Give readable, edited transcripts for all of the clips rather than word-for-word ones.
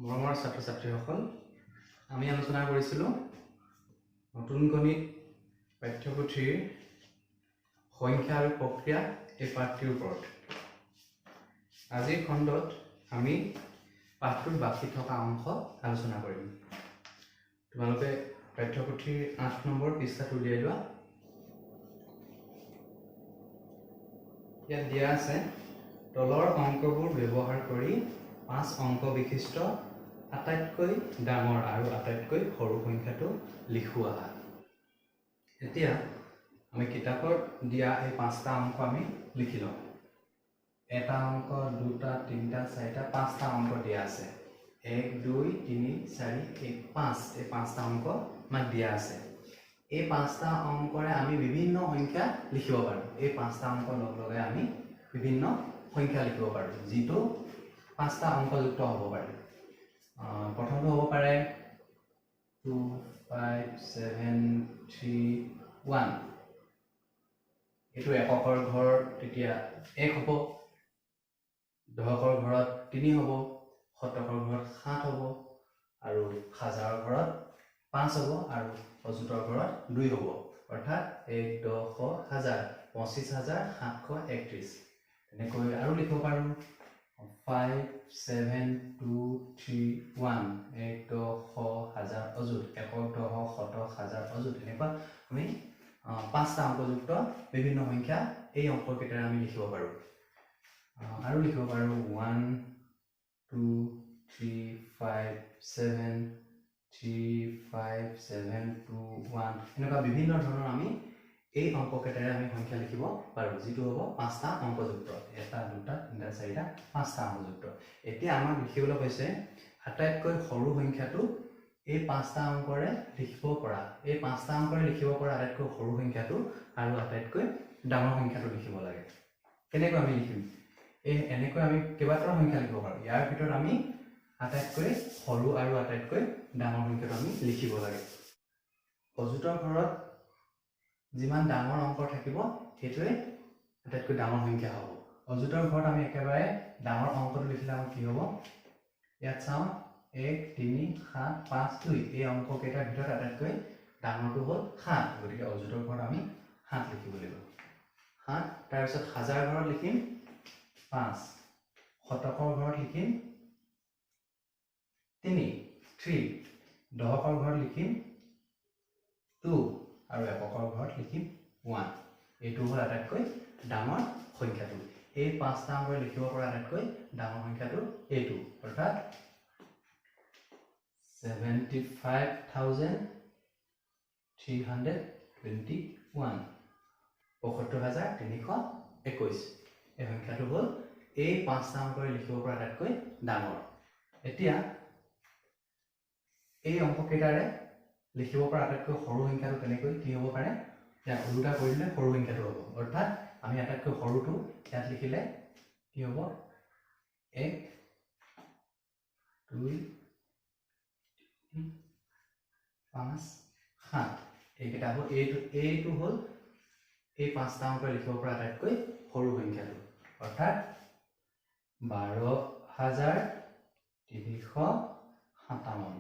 মৰমৰ ছাত্ৰ ছাত্ৰীসকল, আমি আলোচনা কৰিছিলোঁ নতুন গণিত পাঠ্যপুথিৰ সংখ্যা আৰু প্ৰক্ৰিয়া এই পাঠটিৰ ওপৰত। আজিৰ খণ্ডত আমি পাঠটোৰ বাকী থকা অংশ আলোচনা কৰিম। তোমালোকে পাঠ্যপুথিৰ ৮ নম্বৰ পৃষ্ঠাটো উলিয়াই লোৱা। ইয়াত দিয়া আছে তলৰ অংকবোৰ ব্যৱহাৰ কৰি 5 অংক বিশিষ্ট আটাইতকৈ ডাঙৰ আৰু আটাইতকৈ সৰু সংখ্যাটো লিখোৱা। এতিয়া আমি কিতাপত দিয়া এই 5টা অংক আমি লিখি লওঁ। এটা অংক, দুটা, তিনিটা, চাৰিটা, 5টা অংক দিয়া আছে। 1 2 3 4 1 5 এই 5টা অংক আমাক দিয়া আছে। এই 5টা অংকৰে আমি বিভিন্ন সংখ্যা লিখিব পাৰোঁ। এই 5টা অংক লগ লগাই আমি বিভিন্ন সংখ্যা লিখিব পাৰোঁ, যিটো 5টা অংকযুক্ত হ'ব পাৰে। প্ৰথমটো হ'ব পাৰে 2 5 7 3 1। এইটো এককৰ ঘৰ, তেতিয়া 1 হ'ব। দশকৰ ঘৰত 3 হ'ব, শতকৰ ঘৰত 7 হ'ব, আৰু হাজাৰৰ ঘৰত 5 হ'ব, আৰু অযুতৰ ঘৰত 2 হ'ব। অৰ্থাৎ 1 10 1000 25731। তেনেকৈ আৰু লিখিব পাৰোঁ 5 7 2 3 1 1 10 1000 অযুত, 1 10 শতক হাজাৰ অযুত। এনেকুৱা আমি 5টা অংকযুক্ত বিভিন্ন সংখ্যা এই অংককেইটাৰে আমি লিখিব পাৰোঁ। আৰু লিখিব পাৰোঁ 1 2 3 5 7 3 5 7 2 1। এনেকুৱা বিভিন্ন ধৰণৰ আমি এই অংককেইটাৰে আমি সংখ্যা লিখিব পাৰোঁ, যিটো হ'ব 5টা অংকযুক্ত। 1 2 3 4 5টা অংকযুক্ত। এতিয়া আমাক লিখিবলৈ কৈছে আটাইতকৈ সৰু সংখ্যাটো এই 5টা অংকৰে লিখিব পৰা। এই 5টা অংকৰে লিখিব পৰা আটাইতকৈ সৰু সংখ্যাটো আৰু আটাইতকৈ ডাঙৰ সংখ্যাটো লিখিব লাগে। কেনেকৈ আমি লিখিম? এনেকৈ আমি কেইবাটাও সংখ্যা লিখিব পাৰোঁ। ইয়াৰ ভিতৰত আমি আটাইতকৈ সৰু আৰু আটাইতকৈ ডাঙৰ সংখ্যাটো আমি লিখিব লাগে। অযুতৰ ঘৰত যিমান ডাঙৰ অংক থাকিব সেইটোৱে আটাইতকৈ ডাঙৰ সংখ্যা হ'ব। অযুতৰ ঘৰত আমি একেবাৰে ডাঙৰ অংকটো লিখিলে আমাৰ কি হ'ব? ইয়াত চাওঁ 1 3 7 5 2। এই অংককেইটাৰ ভিতৰত আটাইতকৈ ডাঙৰটো হ'ল 7। গতিকে অযুতৰ ঘৰত আমি 7 লিখিব লাগিব। 7। তাৰপিছত হাজাৰ ঘৰত লিখিম 5, শতকৰ ঘৰত লিখিম 3, দশকৰ ঘৰত লিখিম 2, আৰু এককৰ ঘৰত লিখিম 1। এইটো হ'ল আটাইতকৈ ডাঙৰ সংখ্যাটো। এই 5টা অংকৰে লিখিব পৰা আটাইতকৈ ডাঙৰ সংখ্যাটো এইটো, অৰ্থাৎ 75,321, 75321। এই সংখ্যাটো হ'ল এই 5টা অংকৰে লিখিব পৰা আটাইতকৈ ডাঙৰ। এতিয়া এই অংককেইটাৰে লিখিব পৰা আটাইতকৈ সৰু সংখ্যাটো তেনেকৈ কি হ'ব পাৰে? ইয়াত ওলোটা কৰি দিলে সৰু সংখ্যাটো হ'ব। অৰ্থাৎ আমি আটাইতকৈ সৰুটো ইয়াত লিখিলে কি হ'ব? 1 2 3 5 7। এইকেইটা হ'ল এইটো হ'ল এই 5টা অংকৰে লিখিব পৰা আটাইতকৈ সৰু সংখ্যাটো, অৰ্থাৎ 12,357।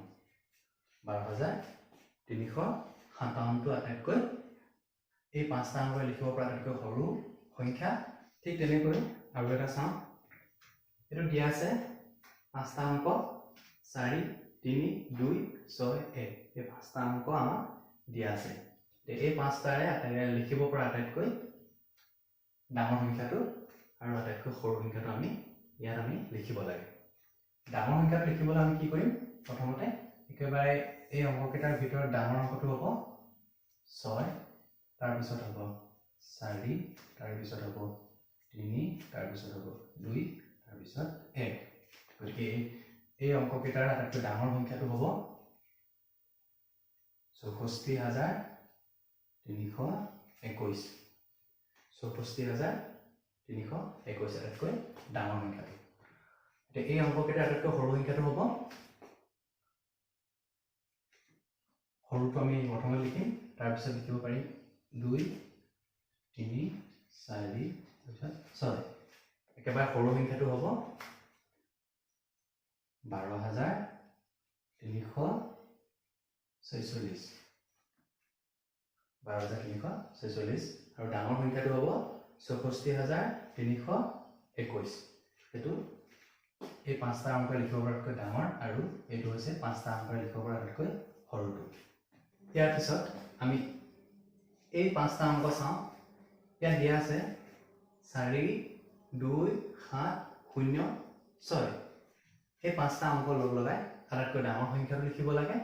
12,357টো আটাইতকৈ এই 5টা অংকৰে লিখিব পৰা আটাইতকৈ সৰু সংখ্যা। ঠিক তেনেকৈ আৰু এটা চাওঁ। এইটো দিয়া আছে 5টা অংক 4 3 2 6 1। এই 5টা অংক আমাক দিয়া আছে। এই 5টাৰে লিখিব পৰা আটাইতকৈ ডাঙৰ সংখ্যাটো আৰু আটাইতকৈ সৰু সংখ্যাটো আমি লিখিব লাগে। ডাঙৰ সংখ্যাটো লিখিবলৈ আমি কি কৰিম? প্ৰথমতে একেবাৰে এই অংককেইটাৰ ভিতৰত ডাঙৰ অংকটো হ'ব 6, তাৰপিছত হ'ব 4, তাৰপিছত হ'ব 3, তাৰপিছত হ'ব 2, তাৰপিছত 1। গতিকে এই অংককেইটাৰ আটাইতকৈ ডাঙৰ সংখ্যাটো হ'ব 64,321। 64,321 আটাইতকৈ ডাঙৰ সংখ্যাটো। এতিয়া এই অংককেইটাৰ আটাইতকৈ সৰু সংখ্যাটো হ'ব, সৰুটো আমি প্ৰথমে লিখিম, তাৰপিছত লিখিব পাৰিম 2 3 4 তাৰপিছত 6। একেবাৰে সৰু সংখ্যাটো হ'ব 12,000 346 12346 আৰু ডাঙৰ সংখ্যাটো হ'ব 64321 এটো এই পাঁচটা অংক লিখিব পৰাকৈ ডাঙৰ আৰু এটো হৈছে পাঁচটা অংক লিখিব পৰাকৈ সৰুটো ইয়াৰ পিছত আমি এই পাঁচটা অংক চাওঁ ইয়াত দিয়া আছে 4 2 7 0 6 এই পাঁচটা অংক লগ লগাই আটাইতকৈ ডাঙৰ সংখ্যাটো লিখিব লাগে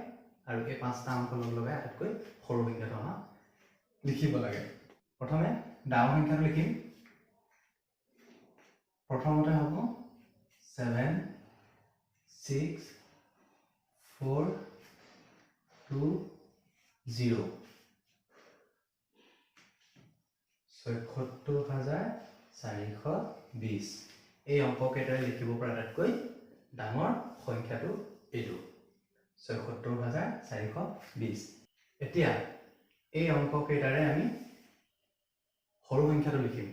আৰু এই পাঁচটা অংক লগ লগাই আটাইতকৈ সৰু সংখ্যাটো আমাৰ লিখিব লাগে প্ৰথমে ডাঙৰ সংখ্যাটো লিখিম প্ৰথমতে হ'ব 7 6 4 2 0 76420 এই অংক কেইটাৰে লিখিব পৰা আটাইতকৈ ডাঙৰ সংখ্যাটো এইটো 76420 এতিয়া এই অংক কেইটাৰে আমি সৰু সংখ্যাটো লিখিম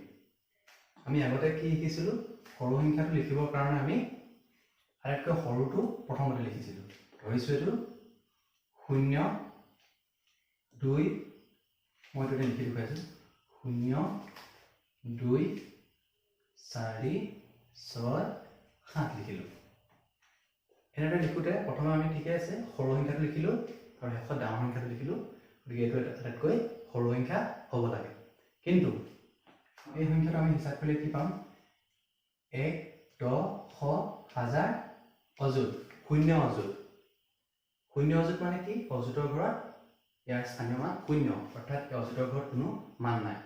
আমি আগতে কি শিকিছিলো সৰু সংখ্যাটো লিখিবৰ কাৰণে আমি আটাইতকৈ সৰুটো প্ৰথমতে লিখিছিলো ধৰিছো এইটো 0 2 মই তোতে লিখি দেখুৱাইছো 0 2 4 6 7 লিখিলো এনেদৰে লিখোতে প্ৰথমে আমি ঠিকে আছে সৰু সংখ্যাটো লিখিলো আৰু শেষত ডাঙৰ সংখ্যাটো লিখিলো গতিকে এইটো আটাইতকৈ সৰু সংখ্যা হ'ব লাগে কিন্তু এই সংখ্যাটো আমি হিচাপ কৰিলে কি পাম 1 10 1000 অযুত শূন্য অযুত মানে কি অযুতৰ ঘৰত ইয়াৰ স্থানীয় মান শূন্য অৰ্থাৎ অযুতৰ ঘৰত কোনো মান নাই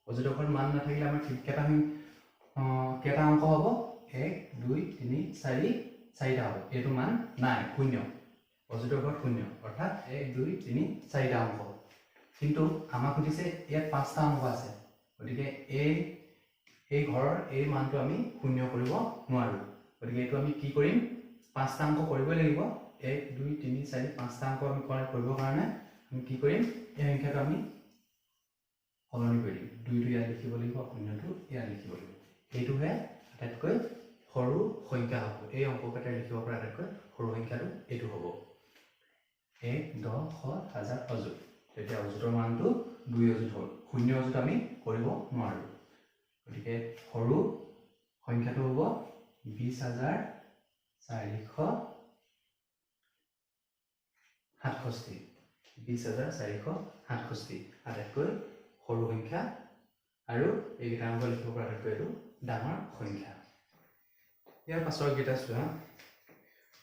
অযুতৰ ঘৰত মান নাথাকিলে আমাৰ কেটা অংক হ'ব 1 2 3 4 চাৰিটা হ'ব এইটো মান নাই শূন্য অযুতৰ ঘৰত শূন্য অৰ্থাৎ 1 2 3 চাৰিটা অংক কিন্তু আমাক সুধিছে ইয়াত পাঁচটা অংক আছে গতিকে এই ঘৰৰ এই মানটো আমি শূন্য কৰিব নোৱাৰো গতিকে এইটো আমি কি কৰিম পাঁচটা অংক কৰিবই লাগিব 1 2 3 4 পাঁচটা অংক আমি কৰিবৰ কাৰণে আমি কি কৰিম এই সংখ্যাটো আমি সলনি কৰিম 2 টো ইয়াত লিখিব লাগিব শূন্যটো ইয়াত লিখিব লাগিব এইটোহে আটাইতকৈ সৰু সংখ্যা হ'ব এই অংক কেইটা লিখিব পৰা আটাইতকৈ সৰু সংখ্যাটো এইটো হ'ব 1 10 1000 অযুত তেতিয়া অযুতৰ মানটো 2 অযুত হ'ল শূন্য অযুত আমি কৰিব নোৱাৰো গতিকে সৰু সংখ্যাটো হ'ব 20467 আটাইতকৈ সৰু সংখ্যা আৰু এইকেইটা অংক লিখিব পৰা আটাইতকৈ এইটো ডাঙৰ সংখ্যা ইয়াৰ পাছৰ কেইটা চোৱা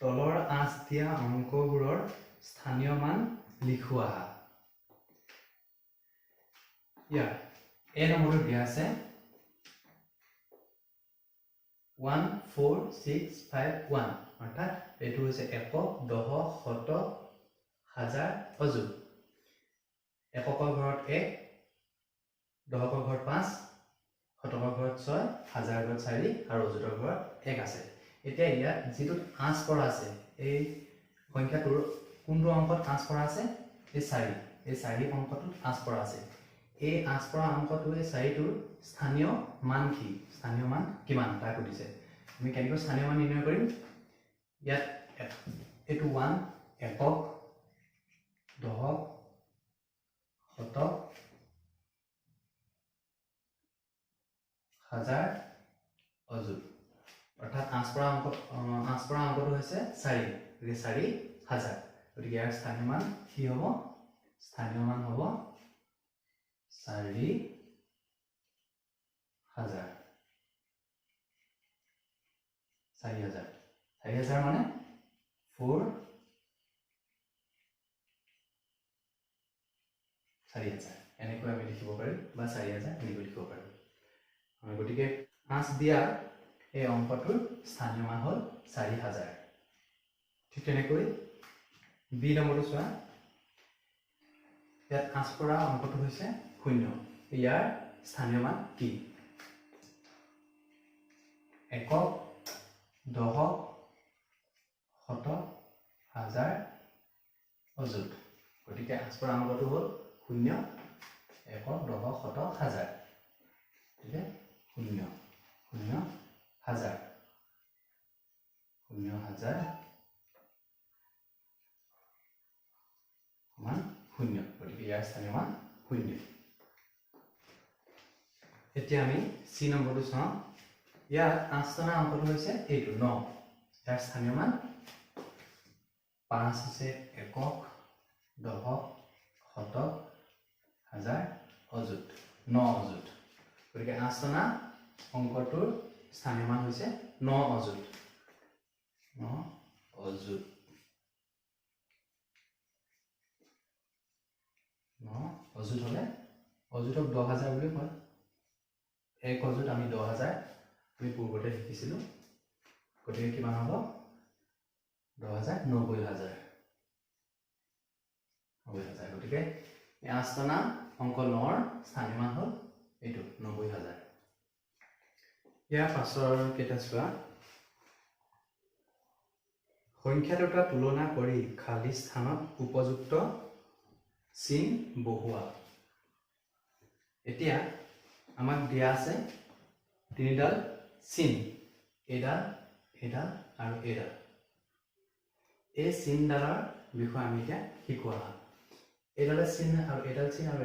তলৰ আঁচ দিয়া অংকবোৰৰ স্থানীয় মান লিখোৱা ইয়াৰ এ নম্বৰটো দিয়া আছে 14651 অৰ্থাৎ এইটো হৈছে একক দশক শতক হাজাৰ অযুত এককৰ ঘৰত 1 দশকৰ ঘৰত 5 শতকৰ ঘৰত 6 হাজাৰ ঘৰত 4 আৰু অযুতৰ ঘৰত 1 আছে এতিয়া ইয়াত যেটো আঁচ পৰা আছে এই সংখ্যাটোৰ কোনটো অংকত আঁচ পৰা আছে এই 4 অংকটোত আঁচ পৰা আছে এই আঁচ পৰা অংকটো এই 4টোৰ স্থানীয় মান কি স্থানীয় মান কিমান তাক সুধিছে আমি কেনেকৈ স্থানীয় মান নিৰ্ণয় কৰিম ইয়াত এটো 1 একক দশক শতক হাজাৰ অযুত অৰ্থাৎ আঁচ পৰা অংকটো হৈছে 4 গতিকে 4000 গতিকে ইয়াৰ স্থানীয় মান কি হ'ব স্থানীয় মান হ'ব 4000 মানে 4 4000 এনেকৈ আমি লিখিব পাৰি বা 4000 এনেকৈ লিখিব পাৰি গতিকে আঁচ দিয়া এই অংকটোৰ স্থানীয় মান হ'ল 4000 ঠিক তেনেকৈ বি নম্বৰটো চোৱা ইয়াত আঁচ পৰা অংকটো হৈছে 0 ইয়াৰ স্থানীয় মান কি একক দশক শতক হাজাৰ অযুত গতিকে আঁচ পৰা অংকটো হ'ল 0 একক দশক শতক হাজাৰ ঠিক আছে 0 হাজাৰ ইয়াৰ স্থানীয় মান 0 এতিয়া আমি সি নম্বৰটো চাওঁ ইয়াত 8 টনা অংকটো হৈছে এইটো 9 ইয়াৰ স্থানীয় মান 5 আছে একক দশক শতক হাজাৰ অযুত 9 অযুত গতিকে 8 টনা অংকটোৰ স্থানীয় মান হৈছে 9 অযুত 9 অযুত 9 অযুত হলে অযুতক 10000 বুলি কয় এক অযুত আমি 10000 আমি পূৰ্বতে শিকিছিলো গতিকে কিমান হ'ব 10000 90000 গতিকে 8 টনা অংক 9ৰ স্থানীয় মান হ'ল এইটো 90000 ইয়াৰ পাছৰ কেইটা চোৱা সংখ্যা দুটা তুলনা কৰি খালী স্থানত উপযুক্ত চিন বহুৱা এতিয়া আমাক দিয়া আছে তিনিডাল চিন এডাল এডাল আৰু এডাল এই চিনডালৰ বিষয়ে আমি এতিয়া শিকোৱা হয় এডাল চিন আৰু এডাল চিন আৰু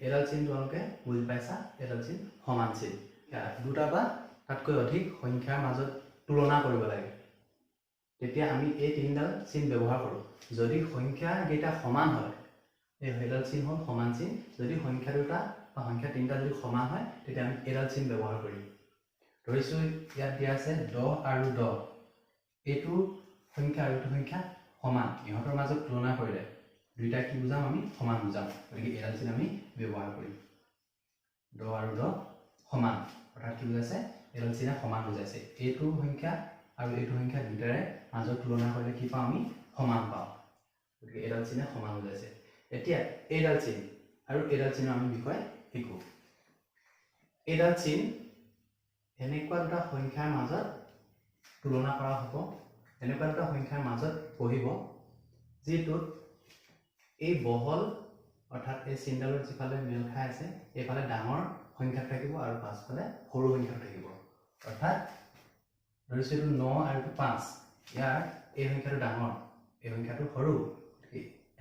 এডাল চিন তোমালোকে বুজি পাইছা এডাল চিন সমান চিন দুটা বা তাতকৈ অধিক সংখ্যাৰ মাজত তুলনা কৰিব লাগে তেতিয়া আমি এই তিনিডাল চিন ব্যৱহাৰ কৰোঁ যদি সংখ্যা কেইটা সমান হয় এই এডাল চিন হ'ল সমান চিন যদি সংখ্যা দুটা বা সংখ্যা তিনিটা যদি সমান হয় তেতিয়া আমি এডাল চিন ব্যৱহাৰ কৰিম ধৰিছোঁ ইয়াত দিয়া আছে 10 আৰু 10 এইটো সংখ্যা আৰু এইটো সংখ্যা সমান ইহঁতৰ মাজত তুলনা কৰিলে দুইটা কি বুজাম আমি সমান বুজাম গতিকে এডাল চিন আমি ব্যৱহাৰ কৰিম 10 আৰু 10 সমান অৰ্থাৎ কি বুজাইছে এডাল চিনে সমান বুজাইছে এইটো সংখ্যা আৰু এইটো সংখ্যা দুটাৰে মাজত তুলনা কৰিলে কি পাওঁ আমি সমান পাওঁ গতিকে এডাল চিনে সমান বুজাইছে এতিয়া এডাল চিন আৰু এডাল চিনৰ আমি বিষয় শিকো এডাল চিন এনেকুৱা দুটা সংখ্যাৰ মাজত তুলনা কৰা হ'ব এনেকুৱা দুটা সংখ্যাৰ মাজত বহিব যিটোত এই বহল অৰ্থাৎ এই চিনডালৰ যিফালে মেল খাই আছে এইফালে ডাঙৰ সংখ্যা থাকিব আৰু পাছফালে সৰু সংখ্যা থাকিব অৰ্থাৎ ধৰিছোঁ এইটো 9 আৰু 5 ইয়াৰ এই সংখ্যাটো ডাঙৰ এই সংখ্যাটো সৰু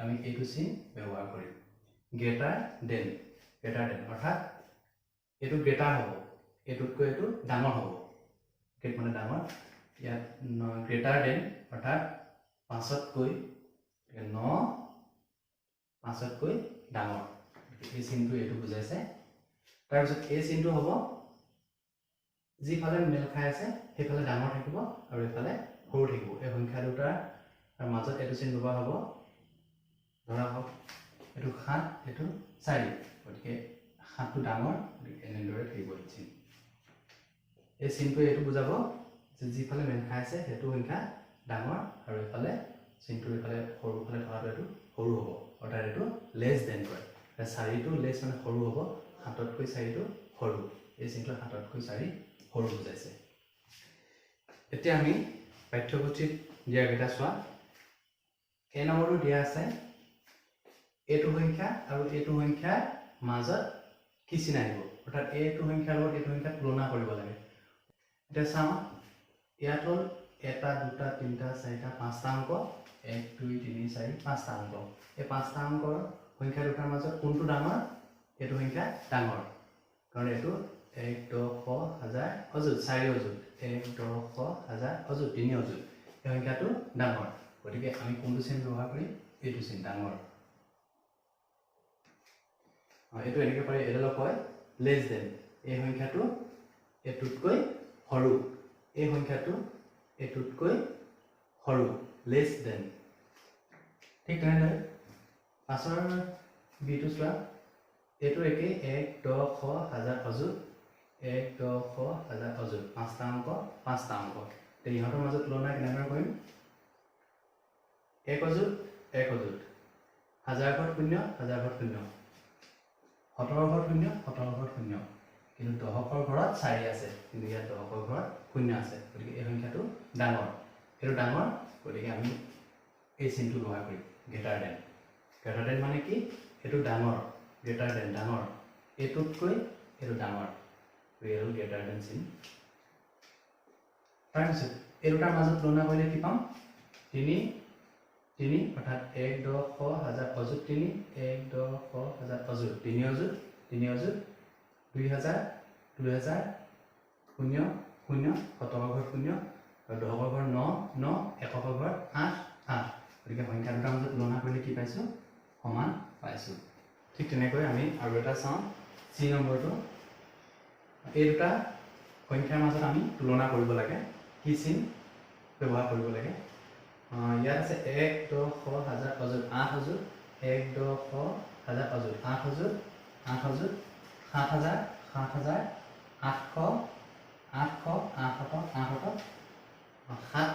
আমি এইটো চিন ব্যৱহাৰ কৰিম গ্ৰেটাৰ দেন অৰ্থাৎ এইটো গ্ৰেটাৰ হ'ব এইটোতকৈ এইটো ডাঙৰ হ'ব গ্ৰেট মানে ডাঙৰ ইয়াত গ্ৰেটাৰ দেন অৰ্থাৎ 5তকৈ 9 5তকৈ ডাঙৰ এই চিনটো এইটো বুজাইছে তাৰপিছত এই চিনটো হ'ব যিফালে মেল খাই আছে সেইফালে ডাঙৰ থাকিব আৰু এইফালে সৰু থাকিব এই সংখ্যা দুটাৰ মাজত এইটো চিন ব্যৱহাৰ হ'ব ধৰা হওক এইটো 7 এইটো 4 গতিকে 7টো ডাঙৰ এনেদৰে থাকিব এই চিন এই চিনটোৱে এইটো বুজাব যে যিফালে মেল খাই আছে সেইটো সংখ্যা ডাঙৰ আৰু এইফালে চিনটোৰ এইফালে সৰু ফালে থকাটো এইটো সৰু হ'ব অৰ্থাৎ এইটো লেছ দেন কয় 4টো লেছ মানে সৰু হ'ব 7তকৈ 4টো সৰু এই চিনটো 7তকৈ 4 সৰু বুজাইছে এতিয়া আমি পাঠ্যপুথিত দিয়া কেইটা চোৱা এই নম্বৰটো দিয়া আছে এইটো সংখ্যা আৰু এইটো সংখ্যাৰ মাজত কি চিন আহিব অৰ্থাৎ এইটো সংখ্যাৰ লগত এইটো সংখ্যা তুলনা কৰিব লাগে এতিয়া চাওঁ ইয়াত হ'ল 1 2 3 4 5টা অংক 1 2 3 4 5টা অংক এই 5টা অংকৰ সংখ্যা দুটাৰ মাজত কোনটো ডাঙৰ এইটো সংখ্যা ডাঙৰ কাৰণ এইটো 1 10 1000 অযুত 4 অযুত 1 10 1000 অযুত 3 অযুত এই সংখ্যাটো ডাঙৰ গতিকে আমি কোনটো চিন ব্যৱহাৰ কৰিম এইটো চিন ডাঙৰ এইটো এনেকৈ পাৰে এডালক কয় লেছ দেন এই সংখ্যাটো এইটোতকৈ সৰু এই সংখ্যাটো এইটোতকৈ সৰু লেছ দেন ঠিক তেনেদৰে পাছৰ বিটো চোৱা এইটো একেই 1 10 1000 অযুত 1 10 1000 অযুত 5টা অংক 5টা অংক ইহঁতৰ মাজত তুলনা কেনেদৰে কৰিম 1 অযুত 1 অযুত 1000 ঘৰত 0 1000 ঘৰত 0 17 ঘৰত 0 17 ঘৰত 0 কিন্তু দশকৰ ঘৰত 4 আছে কিন্তু ইয়াত দশকৰ ঘৰত 0 আছে গতিকে এই সংখ্যাটো ডাঙৰ এইটো ডাঙৰ গতিকে আমি এই চিনটো ব্যৱহাৰ কৰিম গ্ৰেটাৰ দেন মানে কি এইটো ডাঙৰ গ্ৰেটাৰ দেন ডাঙৰ এইটোতকৈ এইটো ডাঙৰ ৰিয়েল গ্ৰেটাৰ দেন চিন তাৰপিছত এই দুটাৰ মাজত তুলনা কৰিলে কি পাম 3 তিনি অৰ্থাৎ 1 10 শ হাজাৰ অযুত তিনি 1 10 শ হাজাৰ অযুত তিনি অযুত 2000 2000 শূন্য শূন্য শতকৰ ঘৰ শূন্য আৰু দশকৰ ঘৰ 9 9 এককৰ ঘৰ 8 8 গতিকে সংখ্যা দুটাৰ মাজত তুলনা কৰিলে কি পাইছোঁ সমান পাইছোঁ ঠিক তেনেকৈ আমি আৰু এটা চাওঁ চি নম্বৰটো এই দুটা সংখ্যাৰ মাজত আমি তুলনা কৰিব লাগে কি চিন ব্যৱহাৰ কৰিব লাগে ইয়াত আছে 1 10 শ হাজাৰ অযুত 8 অযুত 1 10 শ হাজাৰ অযুত 8 অযুত 8 অযুত 7000 7000 800 800 800 7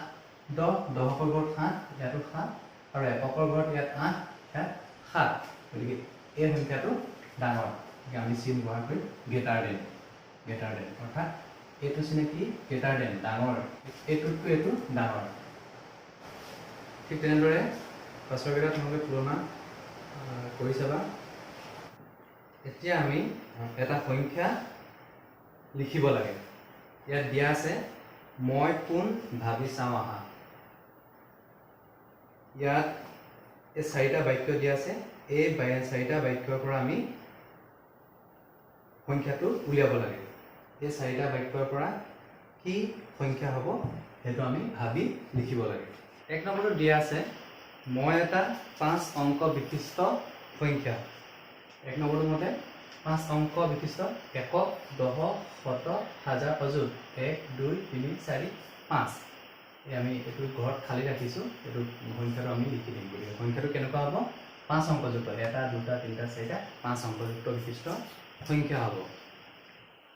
10 দশকৰ ঘৰত 7 ইয়াতো 7 আৰু এককৰ ঘৰত ইয়াত 8 ইয়াত 7 গতিকে এই সংখ্যাটো ডাঙৰ আমি চিন ব্যৱহাৰ কৰি গ্ৰেটাৰ দেন অৰ্থাৎ এইটো চিনে কি গ্ৰেটাৰ দেন ডাঙৰ এইটোতকৈ এইটো ডাঙৰ ঠিক তেনেদৰে পাছৰ কেইটা তোমালোকে তুলনা কৰি চাবা এতিয়া আমি এটা সংখ্যা লিখিব লাগে ইয়াত দিয়া আছে মই কোন ভাবি চাওঁ আহা ইয়াত এই চাৰিটা বাক্য দিয়া আছে এই চাৰিটা বাক্যৰ পৰা আমি সংখ্যাটো উলিয়াব লাগে এই চাৰিটা বাক্যৰ পৰা কি সংখ্যা হ'ব সেইটো আমি ভাবি লিখিব লাগে এক নম্বৰটো দিয়া আছে মই এটা 5 অংক বিশিষ্ট সংখ্যা এক নম্বৰটো মতে 5 অংক বিশিষ্ট একক দশক শতক হাজাৰ অযুত 1 2 3 4 5 এই আমি এইটো ঘৰত খালি ৰাখিছোঁ এইটো সংখ্যাটো আমি লিখি দিম গতিকে সংখ্যাটো কেনেকুৱা হ'ব 5 অংকযুক্ত 1 2 3 4 5 অংকযুক্ত বিশিষ্ট সংখ্যা হ'ব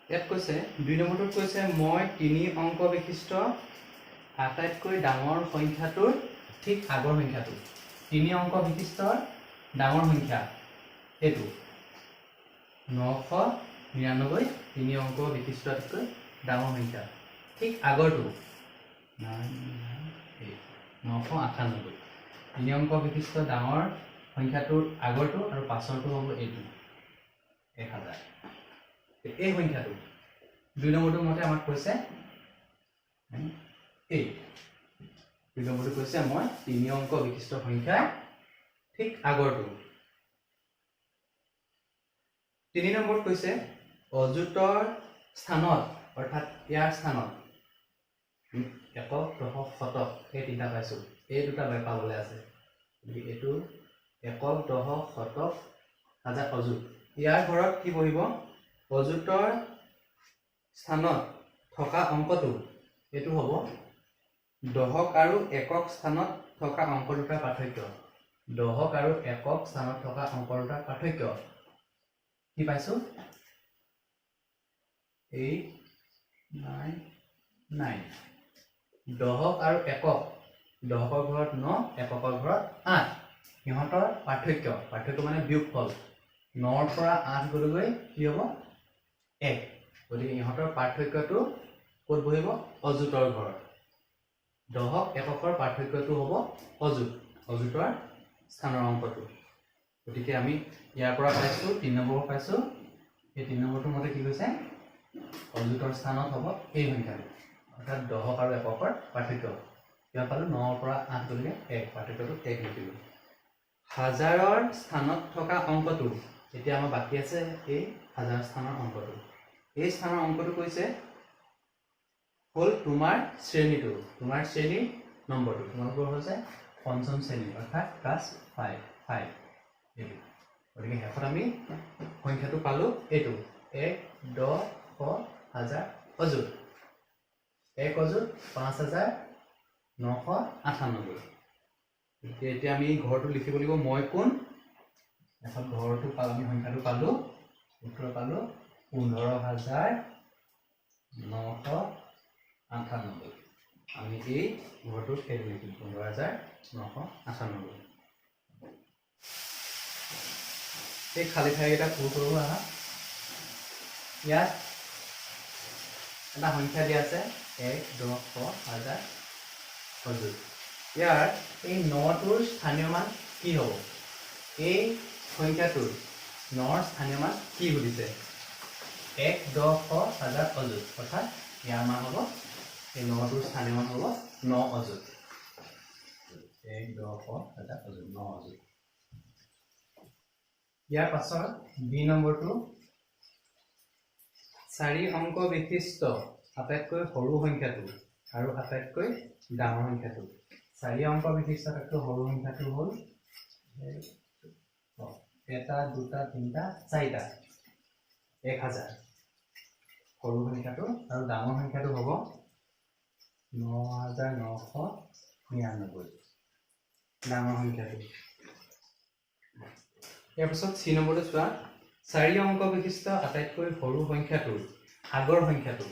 ইয়াত কৈছে 2 নম্বৰটোত কৈছে মই 3 অংক বিশিষ্ট আটাইতকৈ ডাঙৰ সংখ্যাটোৰ ঠিক আগৰ সংখ্যাটো 3 অংক বিশিষ্টৰ ডাঙৰ সংখ্যা এইটো 999 3 অংক বিশিষ্ট আটাইতকৈ ডাঙৰ সংখ্যা ঠিক আগৰটো 998 3 অংক বিশিষ্ট ডাঙৰ সংখ্যাটোৰ আগৰটো আৰু পাছৰটো হ'ব এইটো 1000 এই সংখ্যাটো 2 নম্বৰটো মতে আমাক কৈছে এই 2 নম্বৰটো কৈছে মই 3 অংক বিশিষ্ট সংখ্যা ঠিক আগৰটো 3 নম্বৰত কৈছে অযুতৰ স্থানত অৰ্থাৎ ইয়াৰ স্থানত একক দশক শতক এই তিনিটা পাইছোঁ এই দুটা পাবলৈ আছে এইটো একক দশক শতক হাজাৰ অযুত ইয়াৰ ঘৰত কি বহিব অযুতৰ স্থানত থকা অংকটো এইটো হ'ব দশক আৰু একক স্থানত থকা অংক দুটাৰ পাৰ্থক্য দশক আৰু একক স্থানত থকা অংক দুটাৰ পাৰ্থক্য কি পাইছোঁ 899 দশক আৰু একক দশকৰ ঘৰত 9 এককৰ ঘৰত 8 সিহঁতৰ পাৰ্থক্য মানে বিয়োগফল 9ৰ পৰা 8 গ'লগৈ কি হ'ব 1 গতিকে ইহঁতৰ পাৰ্থক্যটো ক'ত বহিব অযুতৰ ঘৰত দশক এককৰ পাৰ্থক্যটো হ'ব অযুতৰ স্থানৰ অংকটো গতিকে আমি ইয়াৰ পৰা পাইছোঁ 3 নম্বৰ পাইছোঁ এই 3 নম্বৰটোৰ মতে কি কৈছে অযুতৰ স্থানত হ'ব এই সংখ্যাটো অৰ্থাৎ দশক আৰু এককৰ পাৰ্থক্য ইয়াৰ পালোঁ 9ৰ পৰা 8 গ'লগৈ 1 পাৰ্থক্যটো 1 লিখিলোঁ হাজাৰৰ স্থানত থকা অংকটো এতিয়া আমাৰ বাকী আছে এই হাজাৰ স্থানৰ অংকটো এই স্থানৰ অংকটো কৈছে হ'ল তোমাৰ শ্ৰেণীৰ নম্বৰটো তোমালোকৰ হৈছে পঞ্চম শ্ৰেণী অৰ্থাৎ ক্লাছ 5 এইটো গতিকে শেষত আমি সংখ্যাটো পালোঁ এইটো 1 10 শ হাজাৰ অযুত 1 অযুত 5998 এতিয়া আমি ঘৰটো লিখিব লাগিব মই কোন এখন ঘৰটো পালোঁ আমি সংখ্যাটো পালোঁ উত্তৰ পালোঁ 15998 আমি এই ঘৰটোত সেইটো লিখিম 15998 এই খালী ঠাইকেইটা পূৰ কৰোঁ আহা ইয়াত এটা সংখ্যা দিয়া আছে 1 10 শ হাজাৰ অযুত ইয়াৰ এই 9টোৰ স্থানীয় মান কি হ'ব এই সংখ্যাটোৰ 9ৰ স্থানীয় মান কি সুধিছে 1 10 শ হাজাৰ অযুত অৰ্থাৎ ইয়াৰ মান হ'ব এই 9টোৰ স্থানীয় মান হ'ব 9 অযুত 1 10 এটা অযুগ 9 অযুগ ইয়াৰ পাছত বি নম্বৰটো 4 অংক বিশিষ্ট আটাইতকৈ সৰু সংখ্যাটো আৰু আটাইতকৈ ডাঙৰ সংখ্যাটো 4 অংক বিশিষ্ট আটাইতকৈ সৰু সংখ্যাটো হ'ল এটা দুটা তিনিটা চাৰিটা 1000 সৰু সংখ্যাটো আৰু ডাঙৰ সংখ্যাটো হ'ব 9999 ডাঙৰ সংখ্যাটো ইয়াৰ পিছত সি নম্বৰটো চোৱা 4 অংক বিশিষ্ট আটাইতকৈ সৰু সংখ্যাটো আগৰ সংখ্যাটো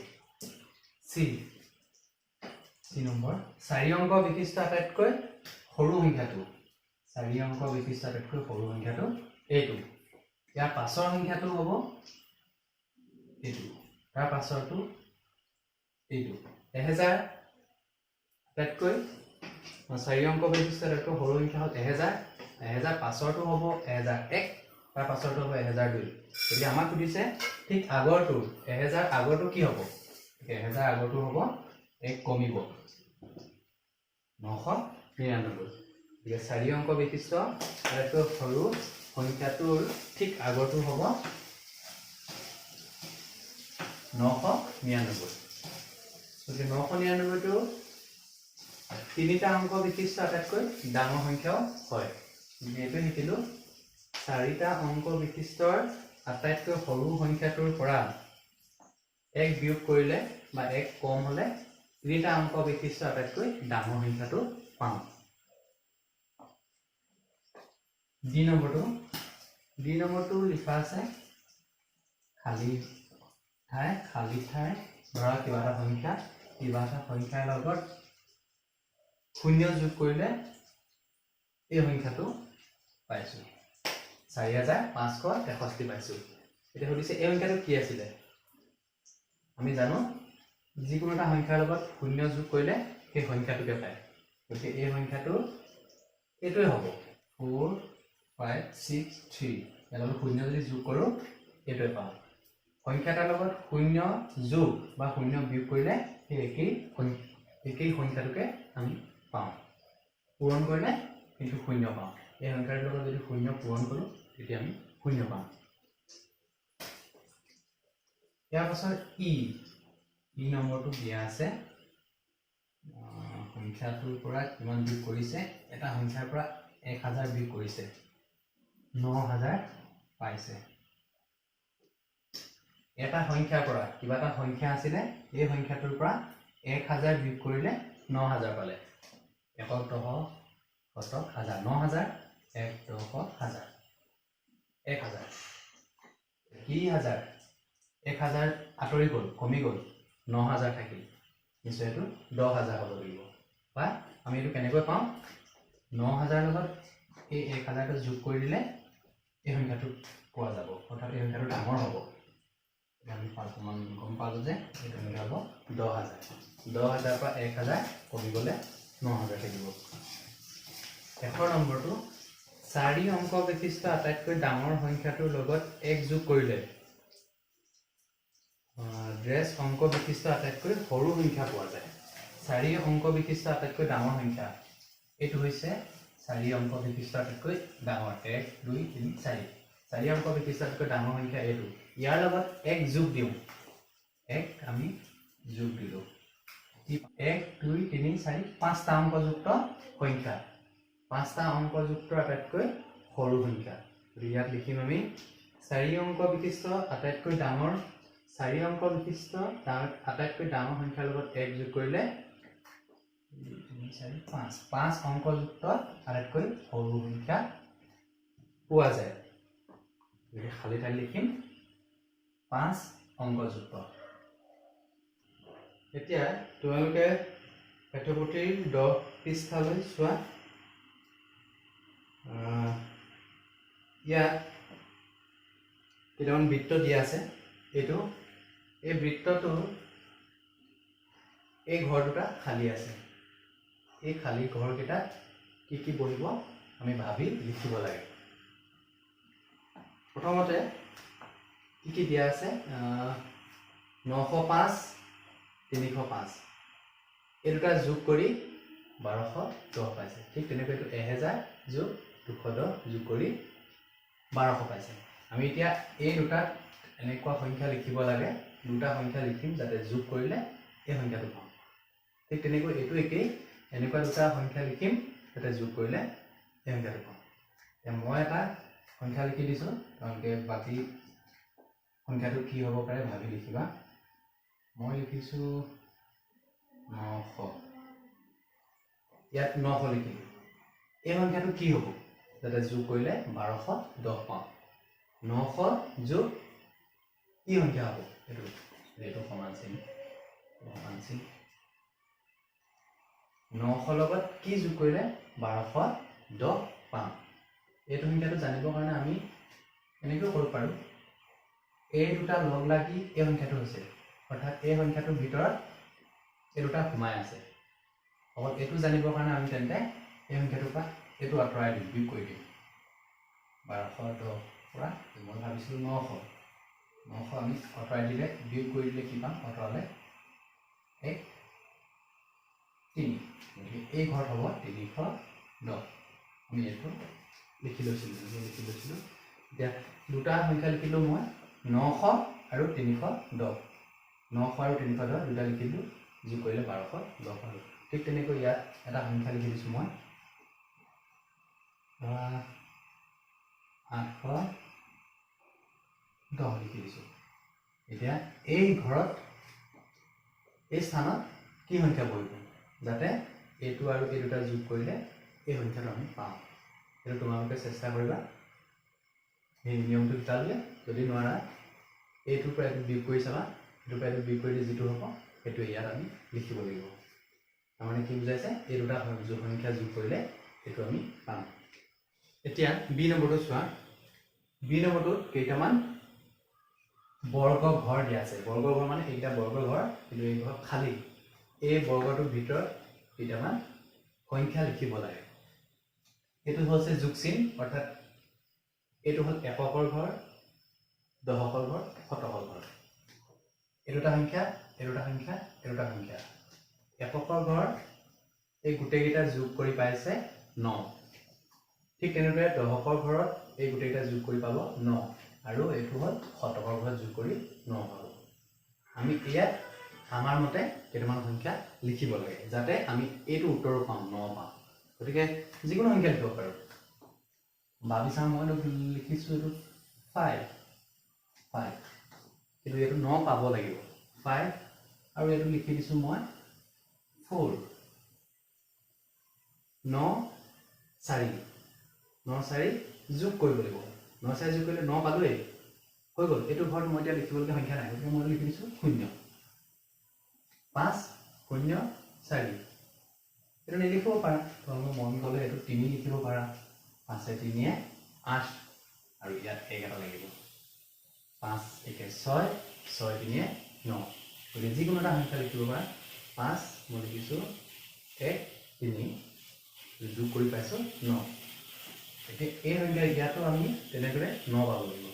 সি নম্বৰ 4 অংক বিশিষ্ট আটাইতকৈ সৰু সংখ্যাটো 4 অংক বিশিষ্ট আটাইতকৈ সৰু সংখ্যাটো এইটো ইয়াৰ পাছৰ সংখ্যাটো হ'ব এইটো তাৰ পাছৰটো এইটো 1000 আটাইতকৈ 4 অংক বিশিষ্ট আটাইতকৈ সৰু সংখ্যা হ'ল 1000 পাছৰটো হ'ব 1001 তাৰ পাছৰটো হ'ব 1002 যদি আমাক সুধিছে ঠিক আগৰটো 1000 আগৰটো কি হ'ব 1000 আগৰটো হ'ব এক কমিব 999 গতিকে 4 অংক বিশিষ্ট আটাইতকৈ সৰু সংখ্যাটোৰ ঠিক আগৰটো হ'ব 999 গতিকে 999টো তিনিটা অংক বিশিষ্ট আটাইতকৈ ডাঙৰ সংখ্যাও হয় এইটো শিকিলো 4টা অংক বিশিষ্টৰ আটাইতকৈ সৰু সংখ্যাটোৰ পৰা 1 বিয়োগ কৰিলে বা 1 কম হলে 3টা অংক বিশিষ্ট আটাইতকৈ ডাঙৰ সংখ্যাটো পাওঁ ডি নম্বৰটো লিখা আছে খালি ঠাই ধৰা কিবা এটা সংখ্যাৰ লগত শূন্য যোগ কৰিলে এই সংখ্যাটো পাইছো 4563 পাইছো এটা সুধিছে এই সংখ্যাটো কি আছিল আমি জানো যিকোনো এটা সংখ্যাৰ লগত শূন্য যোগ কৰিলে সেই সংখ্যাটোকে পায় গতিকে এই সংখ্যাটো এইটোৱে হ'ব 4563 ইয়াৰ লগত শূন্য যদি যোগ কৰো এইটোৱে পাওঁ সংখ্যাটাৰ লগত শূন্য যোগ বা শূন্য বিয়োগ কৰিলে সেই একেই সংখ্যাটোকে আমি পাওঁ পূৰণ কৰিলে কিন্তু শূন্য পাওঁ এই সংখ্যাটোৰ লগত যদি শূন্য পূৰণ কৰো তেতিয়া আমি শূন্য পাওঁ ইয়াৰ পাছত ই নম্বৰটো দিয়া আছে সংখ্যাটোৰ পৰা কিমান বিয়োগ কৰিছে এটা সংখ্যাৰ পৰা 1000 বিয়োগ কৰিছে 9000 পাইছে এটা সংখ্যাৰ পৰা কিবা এটা সংখ্যা আছিল এই সংখ্যাটোৰ পৰা 1000 বিয়োগ কৰিলে 9000 পালে 1 10 1000 9000 1 10 1000 1000 1000 আঁতৰি গ'ল কমি গ'ল 9000 থাকিল নিশ্চয় এইটো 10000 হ'ব লাগিব বা আমি এইটো কেনেকৈ পাওঁ 9000 লগত এই 1000টো যোগ কৰি দিলে এই সংখ্যাটো পোৱা যাব অৰ্থাৎ এই সংখ্যাটো ডাঙৰ হ'ব আমি গম পালো যে এইটো সংখ্যা হ'ব 10000 পৰা 1000 কমি গ'লে 9000 থাকিব শেষৰ নম্বৰটো 4 অংক বিশিষ্ট আটাইতকৈ ডাঙৰ সংখ্যাটোৰ লগত 1 যোগ কৰিলে ড্ৰেছ অংক বিশিষ্ট আটাইতকৈ সৰু সংখ্যা পোৱা যায় 4 অংক বিশিষ্ট আটাইতকৈ ডাঙৰ সংখ্যা এইটো হৈছে 4 অংক বিশিষ্ট আটাইতকৈ ডাঙৰ 1 2 3 4 4 অংক বিশিষ্ট আটাইতকৈ ডাঙৰ সংখ্যা এইটো ইয়াৰ লগত 1 যোগ দিওঁ 1 আমি যোগ দিলো 1 2 3 4 5টা অংকযুক্ত সংখ্যা 5টা অংকযুক্ত আটাইতকৈ সৰু সংখ্যা ইয়াত লিখিম আমি 4 অংক বিশিষ্ট আটাইতকৈ ডাঙৰ 4 অংক বিশিষ্ট আটাইতকৈ ডাঙৰ সংখ্যাৰ লগত 1 যোগ কৰিলে 5 অংকযুক্ত আটাইতকৈ সৰু সংখ্যা পোৱা যায় খালি ঠাই লিখিম 5 অংকযুক্ত এতিয়া তোমালোকে পাঠ্যপুথিৰ 10 পৃষ্ঠালৈ চোৱা ইয়াত কেইটামান বৃত্ত দিয়া আছে এইটো এই বৃত্তটো এই ঘৰ দুটা খালী আছে এই খালী ঘৰকেইটাত কি বহিব আমি ভাবি লিখিব লাগে প্ৰথমতে কি দিয়া আছে 905 305 এই দুটা যোগ কৰি 1210 পাইছে ঠিক তেনেকৈ এইটো 1000 যোগ 210 যোগ কৰি 1200 পাইছে আমি এতিয়া এই দুটাত এনেকুৱা সংখ্যা লিখিব লাগে দুটা সংখ্যা লিখিম যাতে যোগ কৰিলে এই সংখ্যাটো পাম ঠিক তেনেকৈ এইটো একেই এনেকুৱা দুটা সংখ্যা লিখিম যাতে যোগ কৰিলে এই সংখ্যাটো পাম এতিয়া মই এটা সংখ্যা লিখি দিছো তোমালোকে বাকি সংখ্যাটো কি হ'ব পাৰে ভাবি লিখিবা মই লিখিছো 900 ইয়াত 900 লিখিলো এই সংখ্যাটো কি হ'ব যাতে যোগ কৰিলে 1210 পাম 900 যোগ কি সংখ্যা হ'ব এইটো সমান চিন 900 লগত কি যোগ কৰিলে 1210 পাম এইটো সংখ্যাটো জানিবৰ কাৰণে আমি এনেকৈ কৰিব পাৰো এই দুটা লগ লাগি এই সংখ্যাটো হৈছে অৰ্থাৎ এই সংখ্যাটোৰ ভিতৰত এই দুটা সোমাই আছে অকল এইটো জানিবৰ কাৰণে আমি তেন্তে এই সংখ্যাটোৰ পৰা এইটো আঁতৰাই দিম বিয়োগ কৰি দিম 1210 পৰা মই ভাবিছিলোঁ 900 আমি আঁতৰাই দিলে বিয়োগ কৰি দিলে কি পাম আঁতৰালে 1 3 এই ঘৰত হ'ব 310 আমি এইটো লিখি লৈছিলোঁ এতিয়া দুটা সংখ্যা লিখিলোঁ মই 900 আৰু 310 900 আৰু 310 দুটা লিখিলোঁ যোগ কৰিলে 1210 পালোঁ ঠিক তেনেকৈ ইয়াত এটা সংখ্যা লিখি দিছোঁ মই 810 লিখি দিছোঁ এতিয়া এই ঘৰত এই স্থানত কি সংখ্যা বহিব যাতে এইটো আৰু এই দুটা যোগ কৰিলে এই সংখ্যাটো আমি পাওঁ এইটো তোমালোকে চেষ্টা কৰিবা এই নিয়মটো শিকালে যদি নোৱাৰা এইটোৰ পৰা এইটো বিয়োগ কৰি চাবা এইটোৰ পৰা এইটো বিয়োগ কৰি যিটো হ'ব সেইটো ইয়াত আমি লিখিব লাগিব তাৰমানে কি বুজাইছে এই দুটা সংখ্যা যোগ কৰিলে এইটো আমি পাম এতিয়া বি নম্বৰটো চোৱা বি নম্বৰটোত কেইটামান বৰ্গ ঘৰ দিয়া আছে বৰ্গ ঘৰ মানে এইটা বৰ্গ ঘৰ কিন্তু এই ঘৰ খালি এই বৰ্গটোৰ ভিতৰত কেইটামান সংখ্যা লিখিব লাগে এইটো হৈছে যোগ চিন অৰ্থাৎ এইটো হ'ল এককৰ ঘৰ দশকৰ ঘৰ শতকৰ ঘৰ এই দুটা সংখ্যা এককৰ ঘৰ এই গোটেইকেইটা যোগ কৰি পাইছে 9 ঠিক তেনেদৰে দশকৰ ঘৰত এই গোটেইকেইটা যোগ কৰি পাব 9 আৰু এইটো হ'ল শতকৰ ঘৰত যোগ কৰি 9 পাব আমি ইয়াত আমাৰ মতে কেইটামান সংখ্যা লিখিব লাগে যাতে আমি এইটো উত্তৰ পাম 9 পাম গতিকে যিকোনো সংখ্যা লিখিব পাৰোঁ ভাবি চাওঁ মই লিখিছোঁ এইটো 5 কিন্তু এইটো 9 পাব লাগিব 5 আৰু এইটো লিখি দিছোঁ মই 4 9 4 যোগ কৰিব লাগিব 9 4 যোগ কৰিলে 9 পালোৱেই হৈ গ'ল এইটো ঘৰত মই এতিয়া লিখিবলগীয়া সংখ্যা নাই গতিকে মই লিখি দিছোঁ 0 5 0 4 এইটো নিলিখিব পাৰা তোমালোকৰ মন গ'লে এইটো 3 লিখিব পাৰা 5 3 8 আৰু ইয়াত 1 এটা লাগিব 5 1 6 6 3 9 গতিকে যিকোনো এটা সংখ্যা লিখিব পাৰা 5 মই লিখিছোঁ 1 3 যোগ কৰি পাইছোঁ 9 এতিয়া এই সংখ্যা ইয়াতো আমি তেনেদৰে 9 পাব লাগিব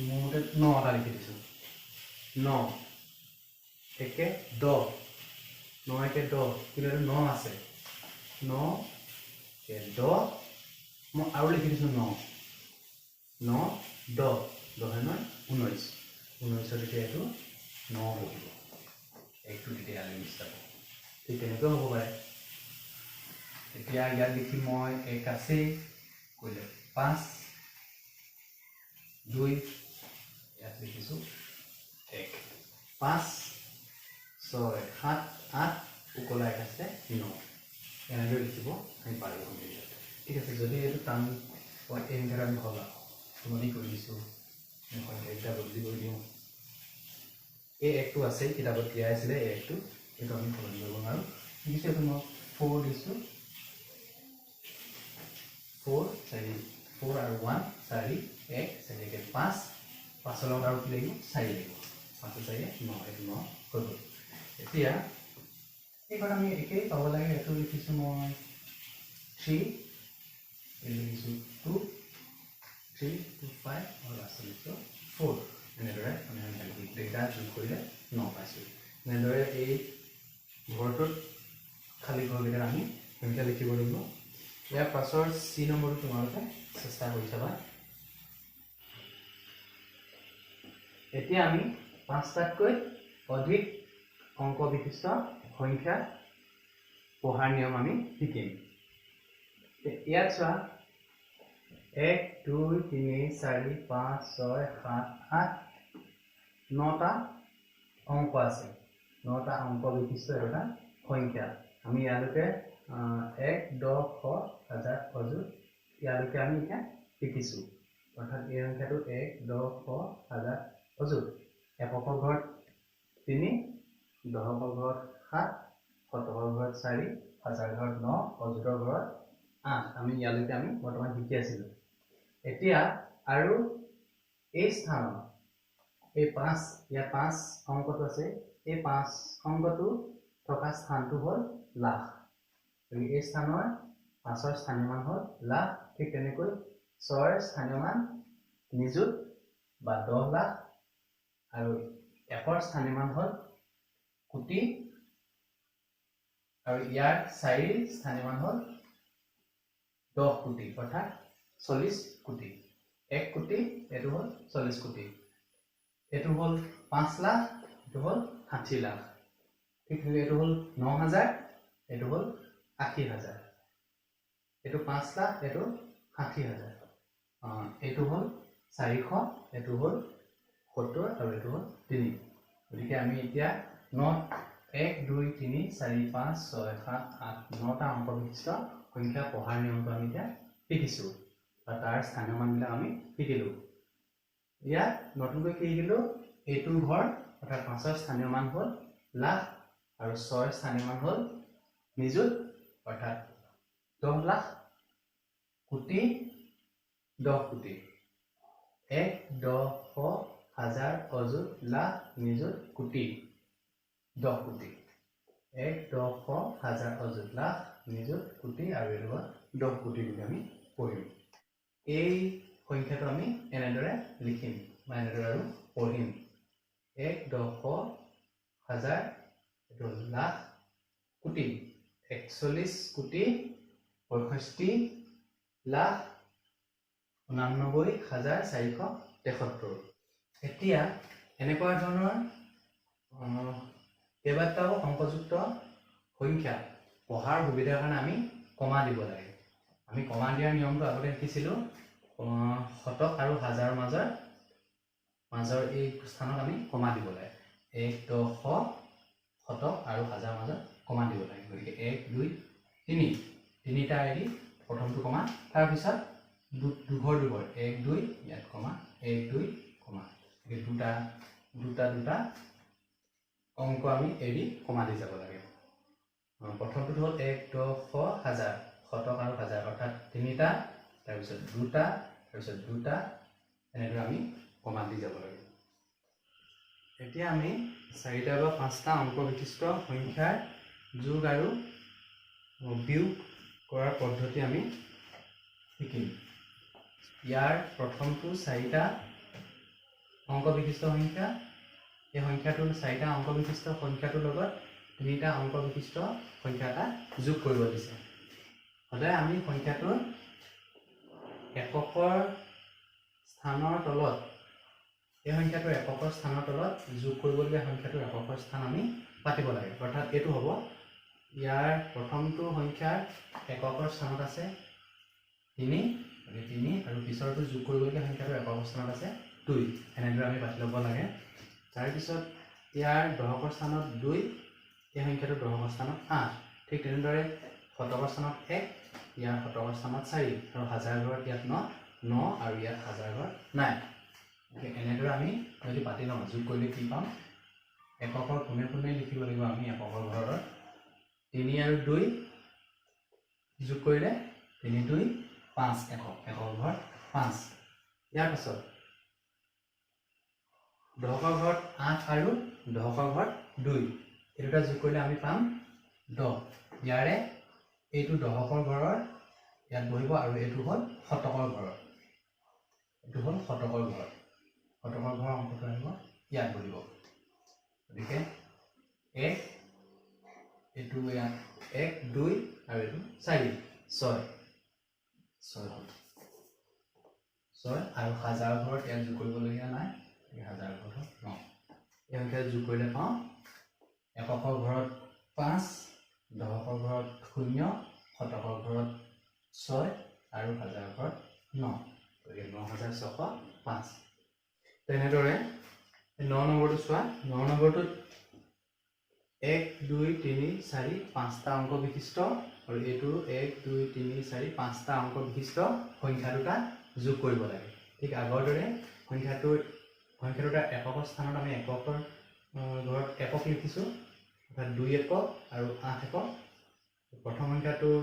মোৰ মতে 9 এটা লিখি দিছোঁ 9 1 10 9 1 10 কিন্তু এইটো 9 আছে 9 1 10 মই আৰু লিখি দিছোঁ 9 9 10 10 9 19 তেতিয়া এইটো 9 বহিব একটো তেতিয়া আমি মিষ্টাৰ ঠিক তেনেকৈ হ'ব পাৰে এতিয়া ইয়াত লিখি মই 1 আছে কৰিলে 5 2 ইয়াত লিখিছোঁ 1 5 6 7 8 উকলা 1 আছে 9 এনেদৰে লিখিব আমি পাৰিব ঠিক আছে যদি এইটো টান এই সংখ্যাটো আমি সলনি কৰি দিছোঁ সংখ্যাকেইটা বদলি কৰি দিওঁ এই 1টো আছে কিতাপত দিয়া আছিলে এই 1টো এইটো আমি সলনি কৰিব নোৱাৰোঁ লিখিছোঁ এইটো মই 4 দিছোঁ 4 আৰু 1 4 1 4 5 5 লগত আৰু কি লাগিব 4 লাগিব 5 4 9 এইটো 9 হৈ গ'ল এতিয়া এইখন আমি একেই পাব লাগে এইটো লিখিছোঁ মই 3 এইটো লিখিছোঁ 2 3 2 5 আৰু লাষ্ট লিখিছোঁ 4 এনেদৰে আমি গোটেইকেইটা যোগ কৰিলে 9 পাইছোঁ এনেদৰে এই ঘৰটোত খালী ঘৰকেইটাত আমি সংখ্যা লিখিব লাগিব ইয়াৰ পাছৰ চি নম্বৰটো তোমালোকে চেষ্টা কৰি চাবা এতিয়া আমি 5টাতকৈ অধিক অংক বিশিষ্ট সংখ্যা পঢ়াৰ নিয়ম আমি শিকিম ইয়াত চোৱা 1 2 3 4 5 6 7 8 9টা অংক আছে 9টা অংক বিশিষ্ট এটা সংখ্যা আমি ইয়ালৈকে 1 10 1000 অযুত ইয়ালৈকে আমি এতিয়া শিকিছো অৰ্থাৎ এই সংখ্যাটো 1 10 1000 অযুত এককৰ ঘৰত 3 দশকৰ ঘৰত 7 শতকৰ ঘৰত 4 হাজাৰ ঘৰত 9 অযুতৰ ঘৰত 8 আমি ইয়ালৈকে আমি বৰ্তমান শিকি আছিলো এতিয়া আৰু এই স্থানত এই 5 ইয়াত 5 অংকটো আছে এই 5 অংকটো থকা স্থানটো হ'ল লাখ এই স্থানৰ 5ৰ স্থানীয় মান হ'ল লাখ ঠিক তেনেকৈ 6ৰ স্থানীয় মান নিযুত বা 10 লাখ আৰু 1ৰ স্থানীয় মান হ'ল কোটি আৰু ইয়াৰ 4ৰ স্থানীয় মান হ'ল 10 কোটি অৰ্থাৎ 40 কোটি 1 কোটি এটো হ'ল 40 কোটি এটো হ'ল 5 লাখ এটো হ'ল 60 লাখ ঠিক এটো হ'ল 9000 এটো হ'ল 80000 এটো 5 লাখ এটো 60000 এটো হ'ল 400 এটো হ'ল 70 আৰু এটো হ'ল 3 গতিকে আমি এতিয়া 1 2 3 4 5 6 7 8 9টা অংক বিশিষ্ট সংখ্যা পঢ়াৰ নিয়মটো আমি এতিয়া শিকিছো বা তাৰ স্থানীয় মানবিলাক আমি শিকিলো ইয়াত নতুনকৈ কি শিকিলো এইটোৰ ঘৰ অৰ্থাৎ 5ৰ স্থানীয় মান হ'ল লাখ আৰু 6ৰ স্থানীয় মান হ'ল নিযুত অৰ্থাৎ 10 লাখ কোটি 10 কোটি 1 10 হাজাৰ অযুত লাখ নিযুত কোটি 10 কোটি 1 10 হাজাৰ অযুত লাখ নিযুত কোটি আৰু এটো 10 কোটি বুলি আমি পঢ়িম এই সংখ্যাটো আমি এনেদৰে লিখিম বা এনেদৰে আৰু পঢ়িম 1 10 হাজাৰ এটো লাখ কোটি 41 কোটি 65 লাখ 89,473 এতিয়া এনেকুৱা ধৰণৰ কেইবাটাও অংকযুক্ত সংখ্যা পঢ়াৰ সুবিধাৰ কাৰণে আমি কমা দিব লাগে আমি কমা দিয়াৰ নিয়মটো আগতে শিকিছিলো শতক আৰু হাজাৰৰ মাজৰ এই স্থানত আমি কমা দিব লাগে 1 10 শতক আৰু হাজাৰ মাজত কমা দিব লাগে গতিকে 1 2 3 তিনিটা এৰি প্ৰথমটো কমা তাৰ পিছত দুঘৰ 1 2 ইয়াত কমা 1 2 কমা এই দুটা অংক আমি এৰি কমা দি যাব লাগে প্ৰথমটো হ'ল 1 10 হাজাৰ শতক আৰু হাজাৰ অৰ্থাৎ তিনিটা তাৰ পিছত দুটা তাৰ পিছত দুটা এনেদৰে আমি কমা দি যাব লাগে এতিয়া আমি 4টা বা 5টা অংক বিশিষ্ট সংখ্যাৰ যোগ আৰু বিয়োগ কৰাৰ পদ্ধতি আমি শিকিম ইয়াৰ প্ৰথমটো 4টা অংক বিশিষ্ট সংখ্যা এই সংখ্যাটোৰ 4টা অংক বিশিষ্ট সংখ্যাটোৰ লগত 3টা অংক বিশিষ্ট সংখ্যা এটা যোগ কৰিব দিছে সদায় আমি সংখ্যাটোৰ এককৰ স্থানৰ তলত এই সংখ্যাটোৰ এককৰ স্থানৰ তলত যোগ কৰিবলগীয়া সংখ্যাটোৰ এককৰ স্থান আমি পাতিব লাগে অৰ্থাৎ এইটো হ'ব ইয়াৰ প্ৰথমটো সংখ্যাৰ এককৰ স্থানত আছে 3 আৰু পিছৰটো যোগ কৰিবলগীয়া সংখ্যাটোৰ এককৰ স্থানত আছে 2 এনেদৰে আমি পাতি ল'ব লাগে তাৰ পিছত ইয়াৰ দশকৰ স্থানত 2 এই সংখ্যাটোৰ দশকৰ স্থানত 8 ঠিক তেনেদৰে শতকৰ স্থানত 1 ইয়াৰ শতকৰ স্থানত 4 আৰু হাজাৰ ঘৰত ইয়াত 9 আৰু ইয়াত হাজাৰ ঘৰত নাই এনেদৰে আমি যদি পাতি লওঁ যোগ কৰিলে কি পাম এককৰ কোণে লিখিব লাগিব আমি এককৰ ঘৰৰ 3 আৰু 2 যোগ কৰিলে 3 2 5 একৰ ঘৰ 5 ইয়াৰ পাছত দশকৰ ঘৰত 8 আৰু দশকৰ ঘৰত 2 এই দুটা যোগ কৰিলে আমি পাম 10 ইয়াৰে এইটো দশকৰ ঘৰৰ ইয়াত বহিব আৰু এইটো হ'ল শতকৰ ঘৰৰ এইটো হ'ল শতকৰ ঘৰ অংকটো আহিব ইয়াত বহিব গতিকে 1 এইটো ইয়াত 1 2 আৰু এইটো 4 6 6 হ'ল 6 আৰু হাজাৰ ঘৰত ইয়াত যোগ কৰিবলগীয়া নাই এই হাজাৰ ঘৰত 9 এই সংখ্যা যোগ কৰিলে পাওঁ এককৰ ঘৰত 5 দশকৰ ঘৰত 0 শতকৰ ঘৰত 6 আৰু হাজাৰ ঘৰত 9 গতিকে 9605 তেনেদৰে 9 নম্বৰটো চোৱা 9 নম্বৰটোত 1 2 3 4 5টা অংক বিশিষ্ট আৰু এইটো 1 2 3 4 5টা অংক বিশিষ্ট সংখ্যা দুটা যোগ কৰিব লাগে ঠিক আগৰ দৰে সংখ্যা দুটা এককৰ স্থানত আমি এককৰ ঘৰত একক লিখিছো অৰ্থাৎ 2 একক আৰু 8 একক প্ৰথম সংখ্যাটোৰ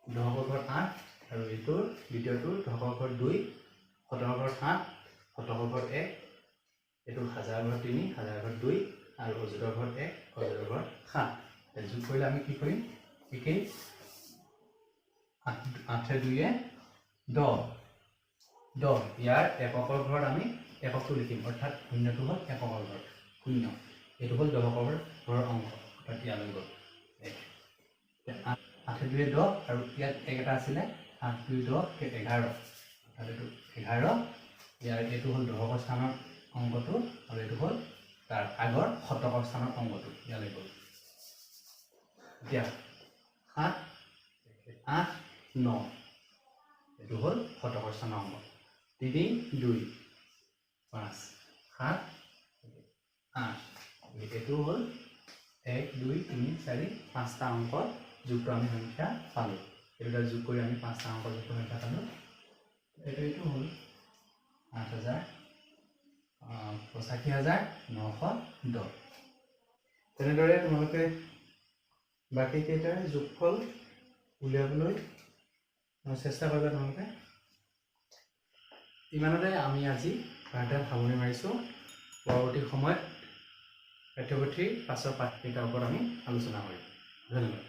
দশকৰ ঘৰত 8 আৰু এইটোৰ দ্বিতীয়টোৰ দশকৰ ঘৰত 2 শতকৰ ঘৰত 8 শতকৰ ঘৰত 1 এইটো হাজাৰ ঘৰত 3 হাজাৰ ঘৰত 2 আৰু অযুতৰ ঘৰত 1 অযুতৰ ঘৰত 7 যোগ কৰিলে আমি কি কৰিম একেই 8 2 10 ইয়াৰ এককৰ ঘৰত আমি এককটো লিখিম অৰ্থাৎ শূন্যটো হ'ল এককৰ ঘৰত 0 এইটো হ'ল দশকৰ ঘৰৰ অংক অৰ্থাৎ ইয়ালৈ গ'ল 8 2 10 আৰু ইয়াত একটা আছিলে 8 2 10 11 অৰ্থাৎ এইটো 11 ইয়াৰ এইটো হ'ল দশকৰ স্থানৰ অংকটো আৰু এইটো হ'ল তাৰ আগৰ শতকৰ স্থানৰ অংকটো ইয়ালৈ গ'ল এতিয়া 7 8 9 এইটো হ'ল শতকৰ স্থানৰ অংক 3 2 5 7 8 এইটো হ'ল 1 2 3 4 5টা অংকৰ যোগটো আমি সংখ্যা পালোঁ এইটো যোগ কৰি আমি 5টা অংকৰ যোগটো সংখ্যা পালোঁ এইটো হ'ল 8000 85910 তেনেদৰে তোমালোকে বাকী কেইটাৰ যোগফল উলিয়াবলৈ চেষ্টা কৰিবা তোমালোকে ইমানতে আমি আজি পাঠদান সামৰণি মাৰিছোঁ পৰৱৰ্তী সময়ত পাঠ্যপুথিৰ পাছৰ পাঠকেইটাৰ ওপৰত আমি আলোচনা কৰিম ধন্যবাদ